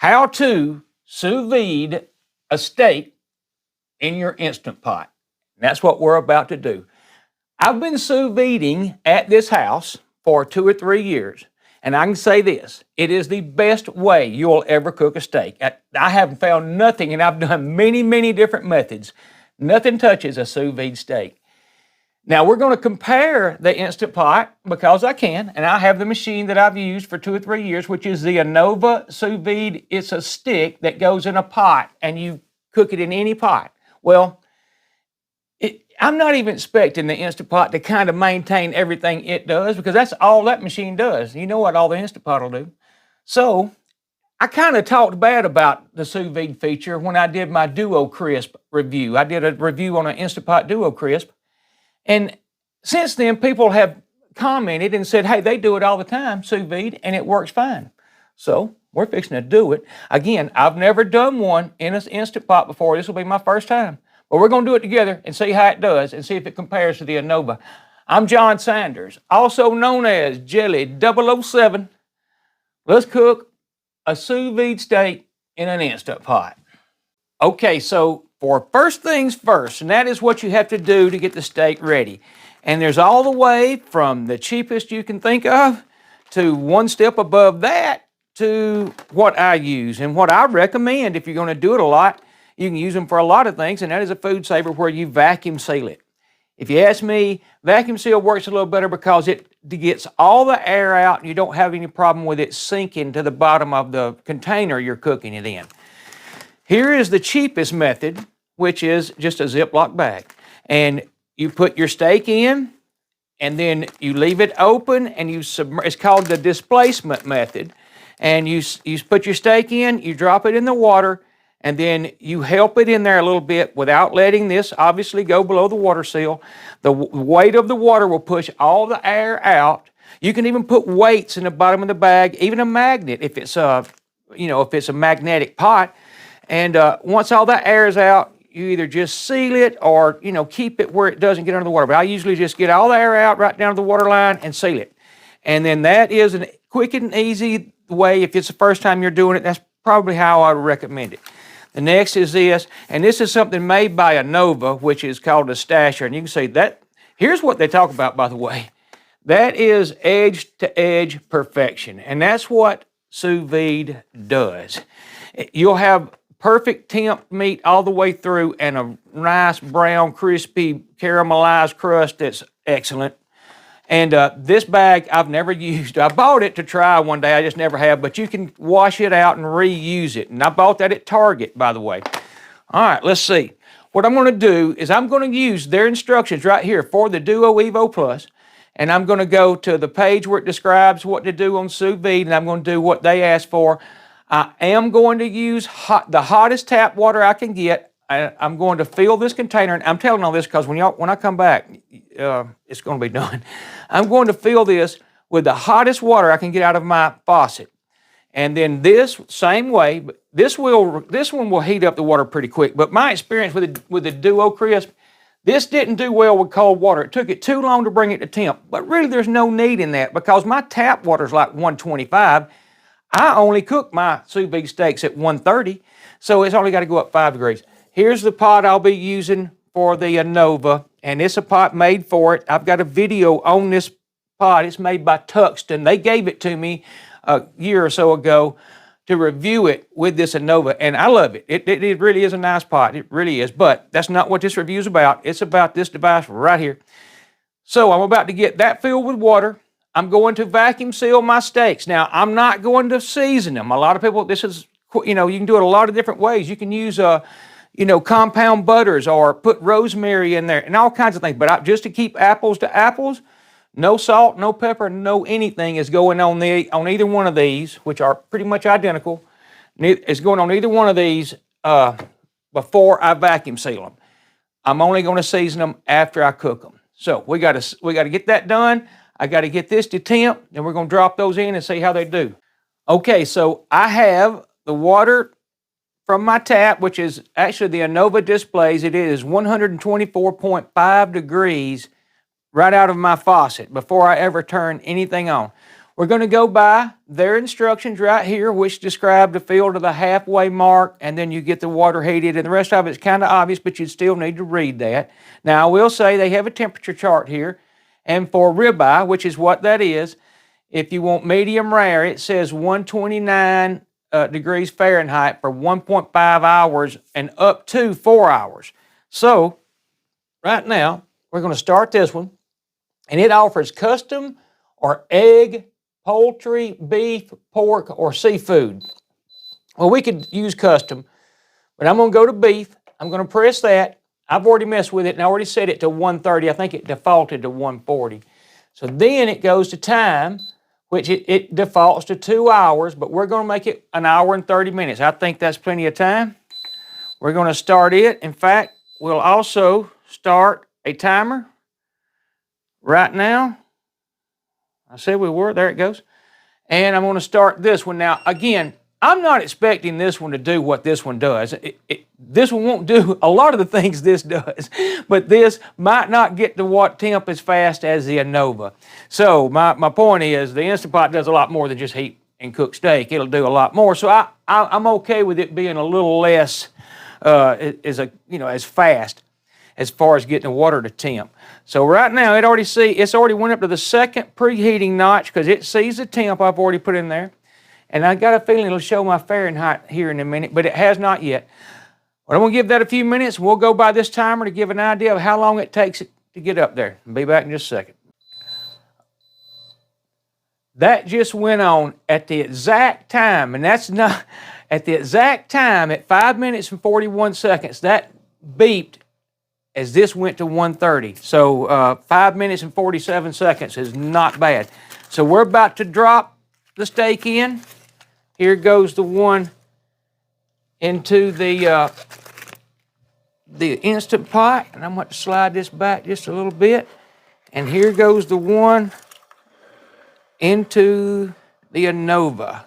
how to sous vide a steak in your Instant Pot. And that's what we're about to do. I've been sous videing at this house for 2 or 3 years. And I can say this, it is the best way you'll ever cook a steak. I haven't found nothing, and I've done many, many different methods. Nothing touches a sous vide steak. Now we're going to compare the Instant Pot because I can, and I have the machine that I've used for 2 or 3 years, which is the Anova sous vide. It's a stick that goes in a pot, and you cook it in any pot. Well, I'm not even expecting the Instant Pot to kind of maintain everything it does because that's all that machine does. You know what all the Instant Pot will do. So I kind of talked bad about the sous vide feature when I did my Duo Crisp review. I did a review on an Instant Pot Duo Crisp. And since then, people have commented and said, hey, they do it all the time, sous vide, and it works fine. So we're fixing to do it. Again, I've never done one in an Instant Pot before. This will be my first time. But we're going to do it together and see how it does and see if it compares to the Anova. I'm John Sanders, also known as Jelly 007. Let's cook a sous vide steak in an Instant Pot. Okay, so for first things first, and that is what you have to do to get the steak ready. And there's all the way from the cheapest you can think of to one step above that to what I use. And what I recommend if you're going to do it a lot, you can use them for a lot of things, and that is a food saver where you vacuum seal it. If you ask me, vacuum seal works a little better because it gets all the air out and you don't have any problem with it sinking to the bottom of the container you're cooking it in. Here is the cheapest method, which is just a Ziploc bag. And you put your steak in, and then you leave it open, and it's called the displacement method. And you put your steak in, you drop it in the water, and then you help it in there a little bit without letting this obviously go below the water seal. The weight of the water will push all the air out. You can even put weights in the bottom of the bag, even a magnet if it's a magnetic pot. And once all that air is out, you either just seal it or keep it where it doesn't get under the water. But I usually just get all the air out right down to the water line and seal it. And then that is a quick and easy way. If it's the first time you're doing it, that's probably how I would recommend it. The next is this, and this is something made by Anova, which is called a stasher. And you can see that, here's what they talk about, by the way. That is edge-to-edge perfection, and that's what sous vide does. You'll have perfect temp meat all the way through and a nice brown, crispy, caramelized crust that's excellent. And this bag I've never used. I bought it to try one day. I just never have. But you can wash it out and reuse it. And I bought that at Target, by the way. All right, let's see. What I'm going to do is I'm going to use their instructions right here for the Duo EVO Plus. And I'm going to go to the page where it describes what to do on sous vide. And I'm going to do what they asked for. I am going to use the hottest tap water I can get. I'm going to fill this container, and I'm telling all this because when I come back, it's going to be done. I'm going to fill this with the hottest water I can get out of my faucet. And then this, same way, but this one will heat up the water pretty quick. But my experience with the Duo Crisp, this didn't do well with cold water. It took it too long to bring it to temp. But really, there's no need in that because my tap water is like 125. I only cook my sous vide steaks at 130, so it's only got to go up 5 degrees. Here's the pot I'll be using for the Anova, and it's a pot made for it. I've got a video on this pot. It's made by Tuxton. They gave it to me a year or so ago to review it with this Anova, and I love it. It really is a nice pot. It really is, but that's not what this review is about. It's about this device right here. So I'm about to get that filled with water. I'm going to vacuum seal my steaks. Now, I'm not going to season them. A lot of people, you can do it a lot of different ways. You can use compound butters or put rosemary in there and all kinds of things. But just to keep apples to apples, no salt, no pepper, no anything is going on either one of these, which are pretty much identical. It's going on either one of these before I vacuum seal them. I'm only going to season them after I cook them. So we got to get that done. I got to get this to temp, and we're going to drop those in and see how they do. Okay, so I have the water from my tap, which is actually the Anova displays. It is 124.5 degrees right out of my faucet before I ever turn anything on. We're going to go by their instructions right here, which describe the fill to the halfway mark, and then you get the water heated, and the rest of it's kind of obvious, but you still need to read that. Now, I will say they have a temperature chart here, and for ribeye, which is what that is, if you want medium rare, it says 129 degrees Fahrenheit for 1.5 hours and up to 4 hours. So, right now, we're going to start this one, and it offers custom or egg, poultry, beef, pork, or seafood. Well, we could use custom, but I'm going to go to beef. I'm going to press that. I've already messed with it, and I already set it to 130. I think it defaulted to 140. So then it goes to time, which it defaults to 2 hours, but we're going to make it 1 hour and 30 minutes. I think that's plenty of time. We're going to start it. In fact, we'll also start a timer right now. I said we were. There it goes. And I'm going to start this one. Now, again, I'm not expecting this one to do what this one does. This one won't do a lot of the things this does, but this might not get to what temp as fast as the Anova. So my point is the Instant Pot does a lot more than just heat and cook steak. It'll do a lot more. So I'm okay with it being a little less as fast as far as getting the water to temp. So right now, it's already went up to the second preheating notch because it sees the temp I've already put in there. And I got a feeling it'll show my Fahrenheit here in a minute, but it has not yet. But I'm going to give that a few minutes, and we'll go by this timer to give an idea of how long it takes it to get up there. I'll be back in just a second. That just went on at the exact time, and that's not, at the exact time, at 5 minutes and 41 seconds, that beeped as this went to 130. So 5 minutes and 47 seconds is not bad. So we're about to drop the steak in. Here goes the one into the Instant Pot, and I'm going to slide this back just a little bit. And here goes the one into the Anova.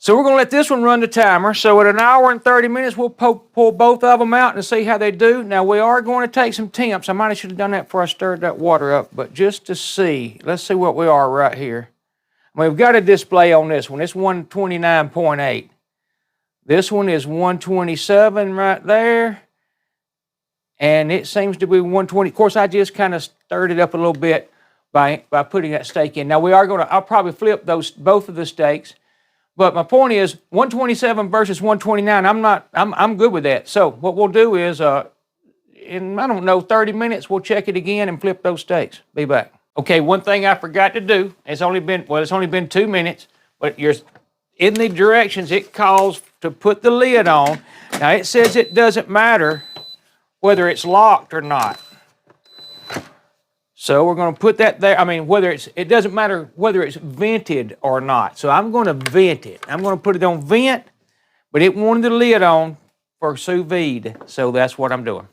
So we're going to let this one run the timer. So at 1 hour and 30 minutes, we'll pull both of them out and see how they do. Now, we are going to take some temps. I might have should have done that before I stirred that water up, but just to see, let's see what we are right here. We've got a display on this one. It's 129.8. This one is 127 right there. And it seems to be 120. Of course, I just kind of stirred it up a little bit by putting that steak in. Now, I'll probably flip both of the steaks. But my point is 127 versus 129. I'm good with that. So what we'll do is, in, 30 minutes, we'll check it again and flip those steaks. Be back. Okay, one thing I forgot to do, it's only been 2 minutes, but in the directions it calls to put the lid on. Now it says it doesn't matter whether it's locked or not. So we're going to put that there. I mean, it doesn't matter whether it's vented or not. So I'm going to vent it. I'm going to put it on vent, but it wanted the lid on for sous vide. So that's what I'm doing.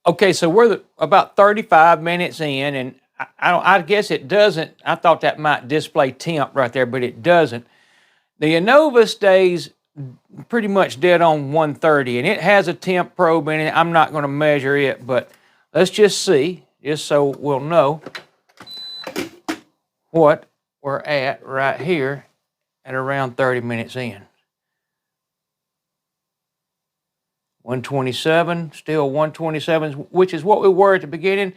Okay, so we're about 35 minutes in, and I guess it doesn't. I thought that might display temp right there, but it doesn't. The Anova stays pretty much dead on 130, and it has a temp probe in it. I'm not going to measure it, but let's just see, just so we'll know what we're at right here at around 30 minutes in. 127, still 127, which is what we were at the beginning.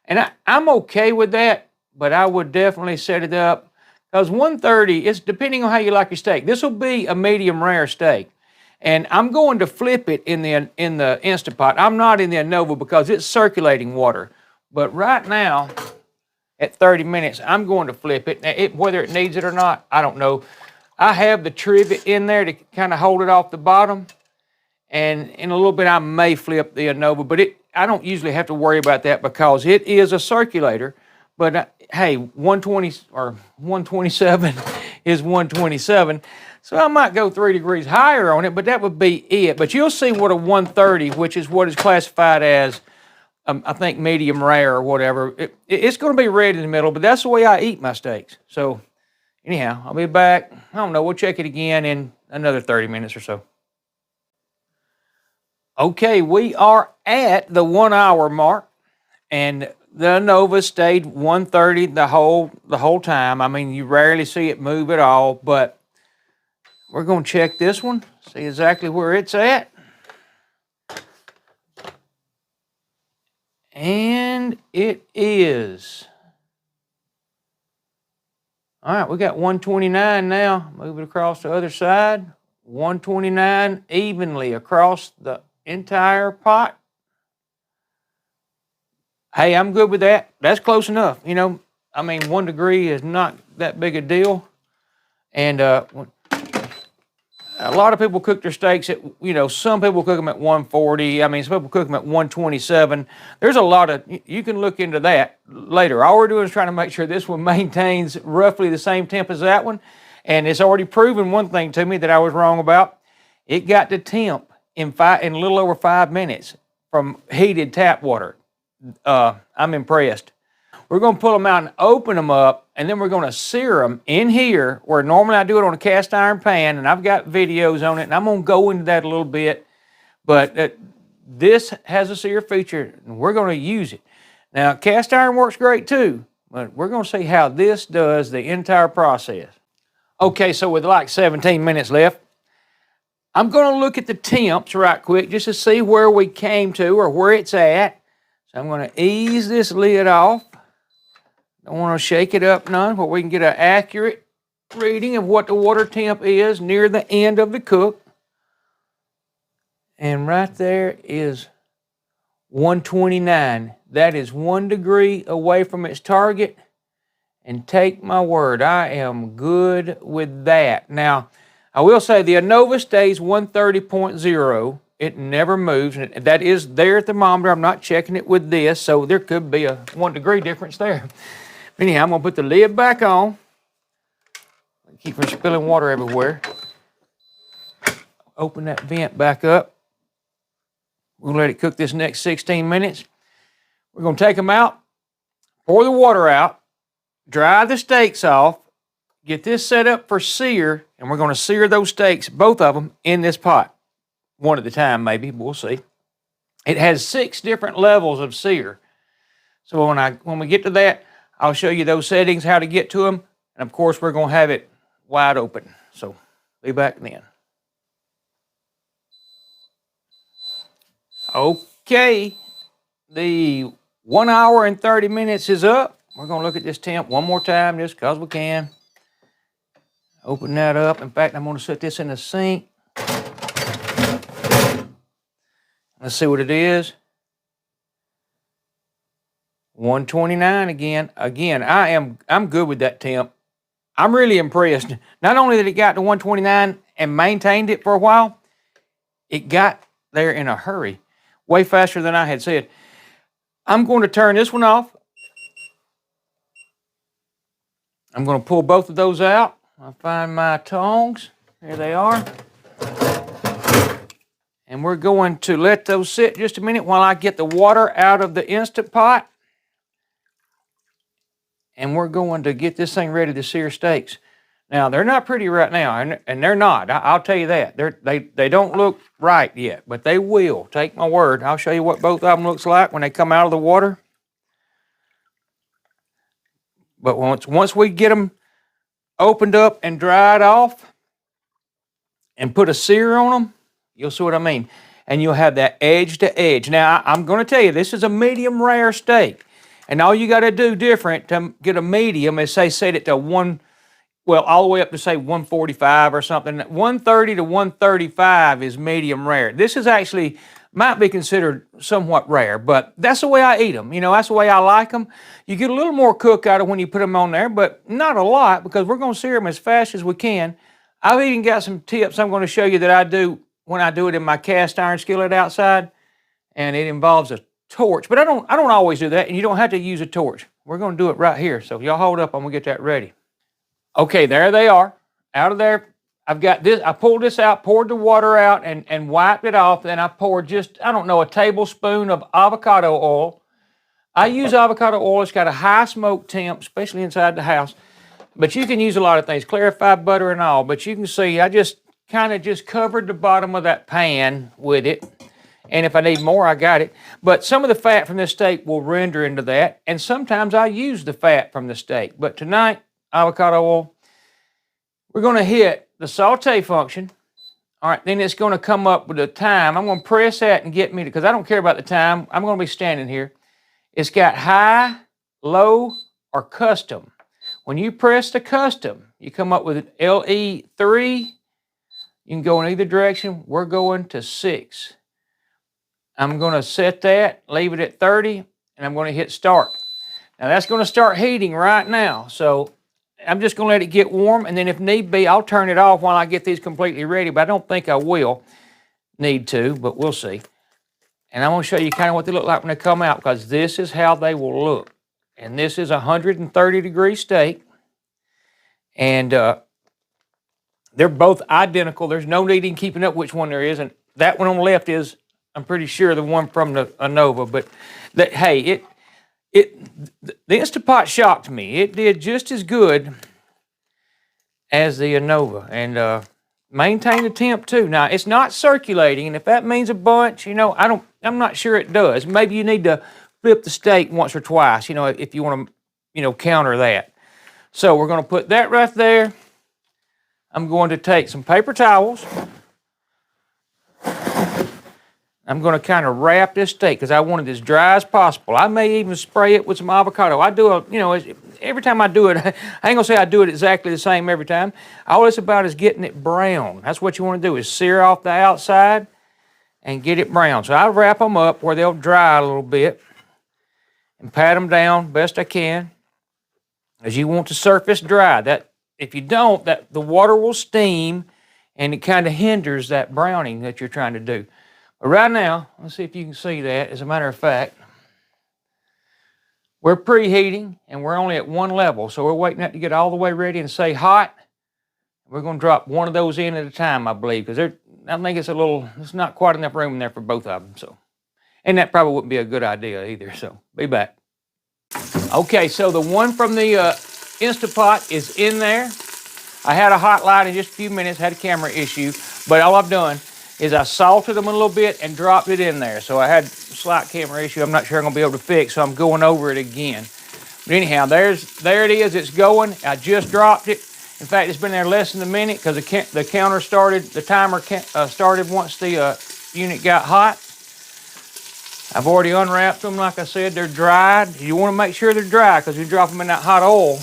And I'm okay with that, but I would definitely set it up because 130 is depending on how you like your steak. This will be a medium rare steak. And I'm going to flip it in the Instant Pot. I'm not in the Anova because it's circulating water. But right now, at 30 minutes, I'm going to flip it. Now, whether it needs it or not, I don't know. I have the trivet in there to kind of hold it off the bottom. And in a little bit, I may flip the Anova, but I don't usually have to worry about that because it is a circulator. But hey, 120 or 127 is 127. So I might go 3 degrees higher on it, but that would be it. But you'll see what a 130, which is what is classified as, I think, medium rare or whatever. It's going to be red in the middle, but that's the way I eat my steaks. So anyhow, I'll be back. I don't know. We'll check it again in another 30 minutes or so. Okay, we are at the 1 hour mark, and the Anova stayed 130 the whole time. I mean, you rarely see it move at all, but we're going to check this one, see exactly where it's at. And it is. All right, we got 129 now. Move it across the other side. 129 evenly across the entire pot. Hey, I'm good with that. That's close enough. You know, I mean, 1 degree is not that big a deal. And a lot of people cook their steaks at, you know, some people cook them at 140. I mean, some people cook them at 127. There's a lot of, you can look into that later. All we're doing is trying to make sure this one maintains roughly the same temp as that one. And it's already proven one thing to me that I was wrong about. It got the temp in a little over 5 minutes from heated tap water. I'm impressed. We're going to pull them out and open them up, and then we're going to sear them in here, where normally I do it on a cast iron pan, and I've got videos on it, and I'm going to go into that a little bit. But this has a sear feature, and we're going to use it. Now, cast iron works great too, but we're going to see how this does the entire process. Okay, so with like 17 minutes left, I'm going to look at the temps right quick just to see where we came to or where it's at. So I'm going to ease this lid off. Don't want to shake it up none, but we can get an accurate reading of what the water temp is near the end of the cook. And right there is 129. That is 1 degree away from its target. And take my word, I am good with that. Now, I will say the Anova stays 130.0. It never moves. And that is their thermometer. I'm not checking it with this, so there could be a 1 degree difference there. Anyhow, I'm going to put the lid back on. Keep from spilling water everywhere. Open that vent back up. We'll let it cook this next 16 minutes. We're going to take them out, pour the water out, dry the steaks off, get this set up for sear, and we're going to sear those steaks, both of them, in this pot. One at a time, maybe. We'll see. It has 6 different levels of sear. So when we get to that, I'll show you those settings, how to get to them. And of course, we're going to have it wide open. So be back then. Okay. The 1 hour and 30 minutes is up. We're going to look at this temp one more time just because we can. Open that up. In fact, I'm going to set this in the sink. Let's see what it is. 129 again. Again, I'm good with that temp. I'm really impressed. Not only that it got to 129 and maintained it for a while, it got there in a hurry, way faster than I had said. I'm going to turn this one off. I'm going to pull both of those out. I'll find my tongs. There they are. And we're going to let those sit just a minute while I get the water out of the Instant Pot. And we're going to get this thing ready to sear steaks. Now, they're not pretty right now, and they're not. I'll tell you that. They don't look right yet, but they will. Take my word. I'll show you what both of them looks like when they come out of the water. But once we get them opened up and dried off and put a sear on them, you'll see what I mean. And you'll have that edge to edge. Now, I'm going to tell you, this is a medium rare steak. And all you got to do different to get a medium is set it to all the way up to say 145 or something. 130 to 135 is medium rare. This is actually, might be considered somewhat rare, but that's the way I eat them. You know, that's the way I like them. You get a little more cook out of when you put them on there, but not a lot because we're going to sear them as fast as we can. I've even got some tips I'm going to show you that I do when I do it in my cast iron skillet outside, and it involves a torch. But I don't always do that, and you don't have to use a torch. We're going to do it right here. So y'all hold up, I'm going to get that ready. Okay, there they are. Out of there, I've got this. I pulled this out, poured the water out, and wiped it off. Then I poured just, a tablespoon of avocado oil. I use avocado oil. It's got a high smoke temp, especially inside the house. But you can use a lot of things, clarified butter and all. But you can see I just kind of covered the bottom of that pan with it. And if I need more, I got it. But some of the fat from this steak will render into that. And sometimes I use the fat from the steak. But tonight, avocado oil, we're going to hit the saute function. All right, then it's going to come up with a time. I'm going to press that and get me to, because I don't care about the time. I'm going to be standing here. It's got high, low, or custom. When you press the custom, you come up with an LE3. You can go in either direction. We're going to 6. I'm going to set that, leave it at 30, and I'm going to hit start. Now that's going to start heating right now. So I'm just going to let it get warm, and then if need be, I'll turn it off while I get these completely ready, but I don't think I will need to, but we'll see. And I'm going to show you kind of what they look like when they come out, because this is how they will look. And this is a 130-degree steak, and they're both identical. There's no need in keeping up which one there is, and that one on the left is, I'm pretty sure, the one from the Anova, but that, hey, the Instant Pot shocked me. It did just as good as the Anova, and maintained the temp too. Now it's not circulating, and if that means a bunch, you know, I'm not sure it does. Maybe you need to flip the steak once or twice, you know, if you want to, you know, counter that. So we're going to put that right there. I'm going to take some paper towels. I'm going to kind of wrap this steak because I want it as dry as possible. I may even spray it with some avocado. I do a, you know, every time I do it, I ain't going to say I do it exactly the same every time. All it's about is getting it brown. That's what you want to do, is sear off the outside and get it brown. So I wrap them up where they'll dry a little bit and pat them down best I can, as you want the surface dry. That if you don't, that the water will steam and it kind of hinders that browning that you're trying to do. But right now, let's see if you can see that. As a matter of fact, we're preheating and we're only at one level, so we're waiting that to get all the way ready and say hot. We're going to drop one of those in at a time, I believe, because I think it's not quite enough room in there for both of them. So, and that probably wouldn't be a good idea either. So, be back. Okay, so the one from the Instant Pot is in there. I had a hot light in just a few minutes, had a camera issue, but all I've done is I salted them a little bit and dropped it in there. So I had a slight camera issue I'm not sure I'm going to be able to fix, so I'm going over it again. But anyhow, there it is. It's going. I just dropped it. In fact, it's been there less than a minute because the counter started, the timer started once the unit got hot. I've already unwrapped them. Like I said, they're dried. You want to make sure they're dry because if you drop them in that hot oil,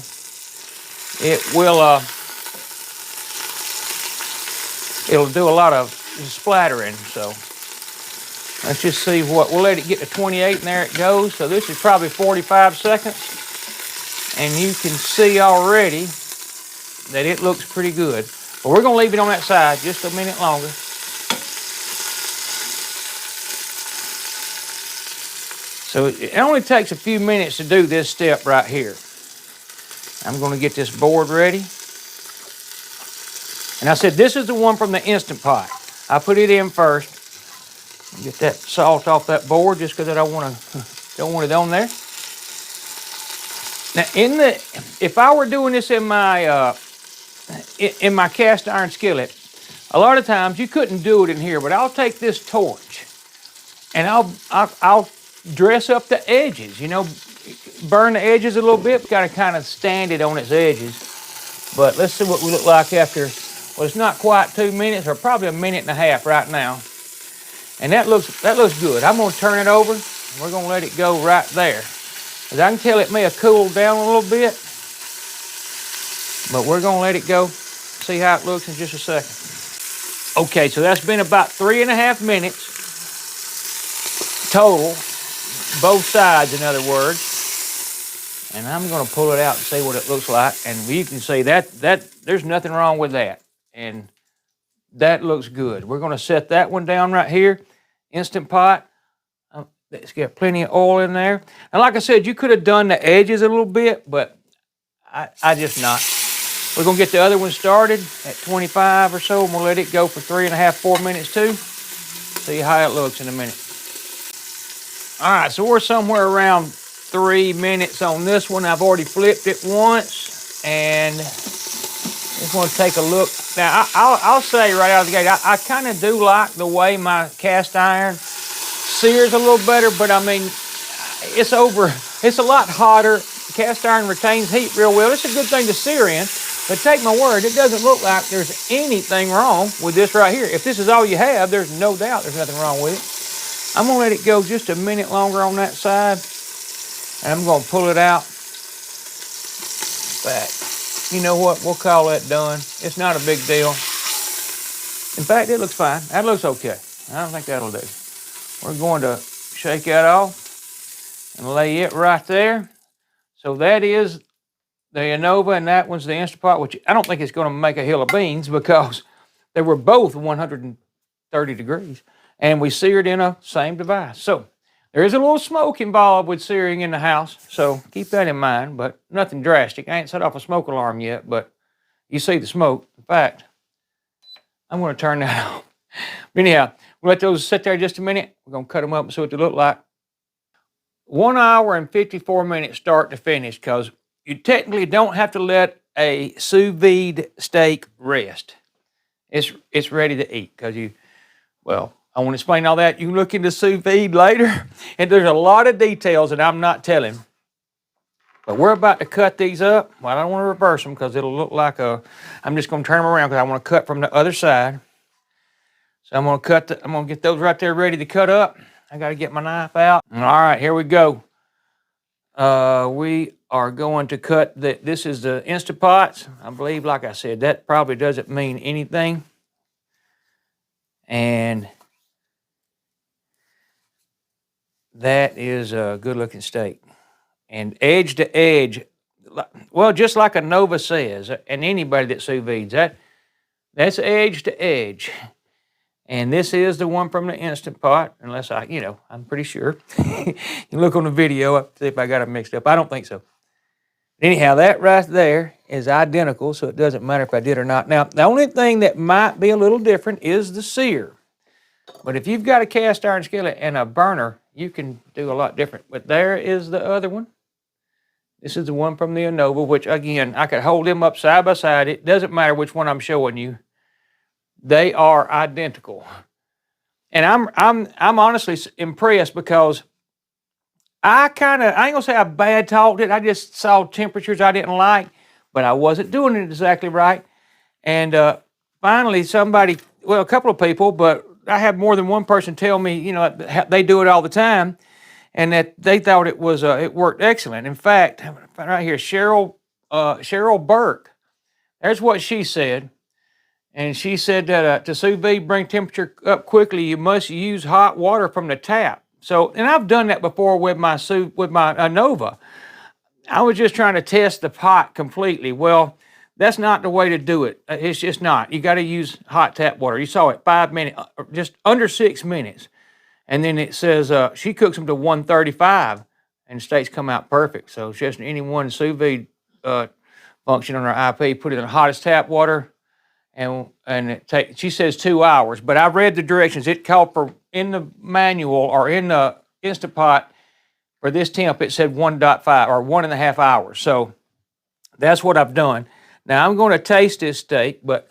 it will it'll do a lot of splattering. So let's just see what, we'll let it get to 28 and there it goes. So this is probably 45 seconds and you can see already that it looks pretty good. But we're going to leave it on that side just a minute longer. So it only takes a few minutes to do this step right here. I'm going to get this board ready. And I said this is the one from the Instant Pot. I put it in first. Get that salt off that board just because I don't want it on there. Now, if I were doing this in my cast iron skillet, a lot of times you couldn't do it in here. But I'll take this torch and I'll dress up the edges. You know, burn the edges a little bit. Got to kind of stand it on its edges. But let's see what we look like after. Well, it's not quite 2 minutes, or probably a minute and a half right now. And that looks good. I'm going to turn it over, and we're going to let it go right there. As I can tell, it may have cooled down a little bit, but we're going to let it go, see how it looks in just a second. Okay, so that's been about 3.5 minutes total, both sides, in other words. And I'm going to pull it out and see what it looks like. And you can see that there's nothing wrong with that. And that looks good. We're going to set that one down right here. Instant Pot. It's got plenty of oil in there. And like I said, you could have done the edges a little bit, but I just not. We're going to get the other one started at 25 or so, and we'll let it go for 3.5, 4 minutes too. See how it looks in a minute. All right, so we're somewhere around 3 minutes on this one. I've already flipped it once, and just want to take a look. Now, I'll say right out of the gate, I kind of do like the way my cast iron sears a little better, but I mean, it's a lot hotter. Cast iron retains heat real well. It's a good thing to sear in, but take my word, it doesn't look like there's anything wrong with this right here. If this is all you have, there's no doubt there's nothing wrong with it. I'm gonna let it go just a minute longer on that side, and I'm gonna pull it out. Back. You know what? We'll call that done. It's not a big deal. In fact, it looks fine. That looks okay. I don't think that'll do. We're going to shake that off and lay it right there. So that is the Anova, and that one's the Instapot, which I don't think it's going to make a hill of beans because they were both 130 degrees, and we seared in a same device. So there is a little smoke involved with searing in the house, so keep that in mind, but nothing drastic. I ain't set off a smoke alarm yet, but you see the smoke. In fact, I'm going to turn that off. But anyhow, we'll let those sit there just a minute. We're going to cut them up and see what they look like. 1 hour and 54 minutes start to finish, because you technically don't have to let a sous vide steak rest. It's ready to eat, because well, I won't explain all that. You can look into sous vide later, and there's a lot of details that I'm not telling. But we're about to cut these up. Well, I don't want to reverse them because it'll look like I'm just going to turn them around because I want to cut from the other side. So I'm going to get those right there ready to cut up. I got to get my knife out. All right, here we go. We are going to cut this is the Instapots. I believe, like I said, that probably doesn't mean anything. And that is a good looking steak. And edge to edge, well, just like Anova says, and anybody that sous vides, that's edge to edge. And this is the one from the Instant Pot, unless I'm pretty sure. You look on the video, see if I got it mixed up. I don't think so. Anyhow, that right there is identical, so it doesn't matter if I did or not. Now, the only thing that might be a little different is the sear. But if you've got a cast iron skillet and a burner, you can do a lot different. But there is the other one. This is the one from the Anova, which, again, I could hold them up side by side. It doesn't matter which one I'm showing you. They are identical. And I'm honestly impressed, because I ain't gonna say I bad talked it. I just saw temperatures I didn't like, but I wasn't doing it exactly right. And finally a couple of people, but I had more than one person tell me, they do it all the time, and that they thought it worked excellent. In fact, right here, Cheryl Burke, there's what she said. And she said that to sous vide, bring temperature up quickly, you must use hot water from the tap. So, and I've done that before with my Anova. I was just trying to test the pot completely. Well, that's not the way to do it. It's just not. You got to use hot tap water. You saw it, 5 minutes, just under 6 minutes. And then it says she cooks them to 135, and steaks come out perfect. So it's just any one sous vide function on her IP. Put it in the hottest tap water. And she says 2 hours, but I read the directions. It called for, in the manual or in the Instapot, for this temp, it said 1.5 or 1.5 hours. So that's what I've done. Now I'm going to taste this steak, but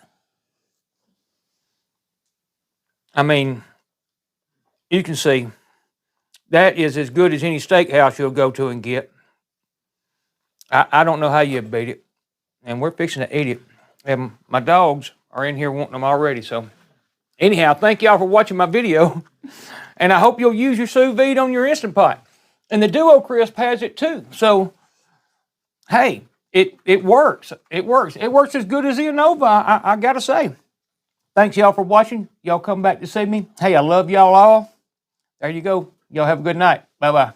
I mean, you can see that is as good as any steakhouse you'll go to and get. I don't know how you beat it, and we're fixing to eat it. And my dogs are in here wanting them already. So anyhow, thank y'all for watching my video. And I hope you'll use your sous vide on your Instant Pot. And the Duo Crisp has it too. So, hey, it works. It works. It works as good as the Anova, I got to say. Thanks y'all for watching. Y'all come back to see me. Hey, I love y'all all. There you go. Y'all have a good night. Bye-bye.